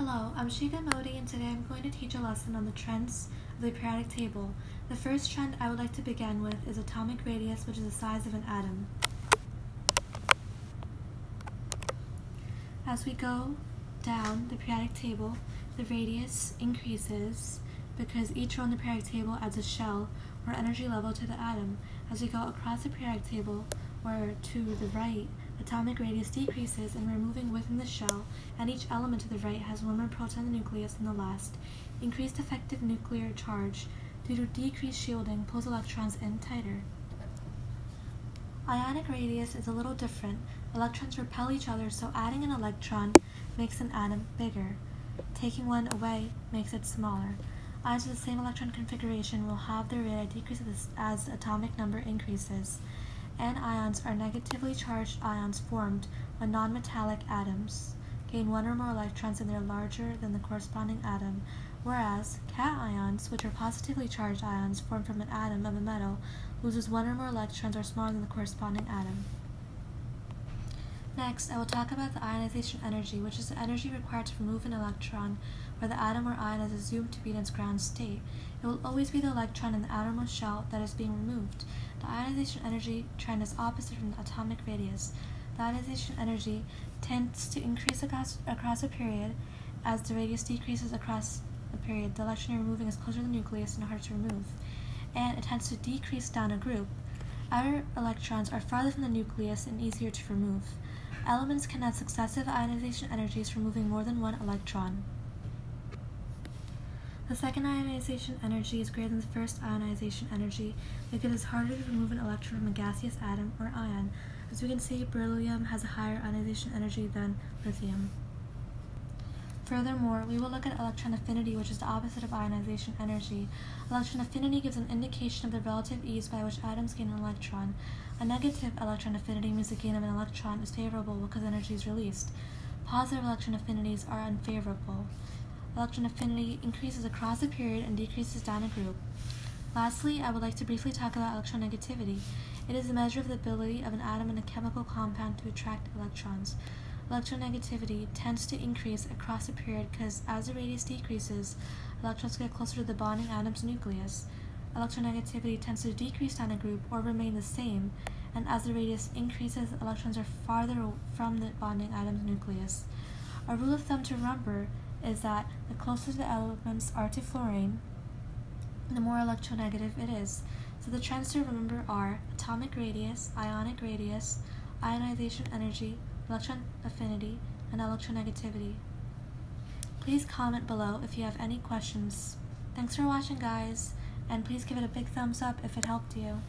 Hello, I'm Shiga Modi, and today I'm going to teach a lesson on the trends of the periodic table. The first trend I would like to begin with is atomic radius, which is the size of an atom. As we go down the periodic table, the radius increases because each row in the periodic table adds a shell or energy level to the atom. As we go across the periodic table, or to the right, atomic radius decreases and we're moving within the shell, and each element to the right has one more proton in the nucleus than the last. Increased effective nuclear charge due to decreased shielding pulls electrons in tighter. Ionic radius is a little different. Electrons repel each other, so adding an electron makes an atom bigger. Taking one away makes it smaller. Ions with the same electron configuration will have their radii decrease as the atomic number increases. Anions are negatively charged ions formed when nonmetallic atoms gain one or more electrons and they're larger than the corresponding atom, whereas cations, which are positively charged ions formed from an atom of a metal, loses one or more electrons or smaller than the corresponding atom. Next, I will talk about the ionization energy, which is the energy required to remove an electron where the atom or ion is assumed to be in its ground state. It will always be the electron in the outermost shell that is being removed. The ionization energy trend is opposite from the atomic radius. The ionization energy tends to increase across a period. As the radius decreases across a period, the electron you're removing is closer to the nucleus and harder to remove. And it tends to decrease down a group. Outer electrons are farther from the nucleus and easier to remove. Elements can have successive ionization energies for moving more than one electron. The second ionization energy is greater than the first ionization energy because it's harder to remove an electron from a gaseous atom or ion. As we can see, beryllium has a higher ionization energy than lithium. Furthermore, we will look at electron affinity, which is the opposite of ionization energy. Electron affinity gives an indication of the relative ease by which atoms gain an electron. A negative electron affinity means the gain of an electron is favorable because energy is released. Positive electron affinities are unfavorable. Electron affinity increases across a period and decreases down a group. Lastly, I would like to briefly talk about electronegativity. It is a measure of the ability of an atom in a chemical compound to attract electrons. Electronegativity tends to increase across a period because as the radius decreases, electrons get closer to the bonding atom's nucleus. Electronegativity tends to decrease down a group or remain the same, and as the radius increases, electrons are farther from the bonding atom's nucleus. A rule of thumb to remember is that the closer the elements are to fluorine, the more electronegative it is. So the trends to remember are atomic radius, ionic radius, ionization energy, electron affinity, and electronegativity. Please comment below if you have any questions. Thanks for watching, guys, and please give it a big thumbs up if it helped you.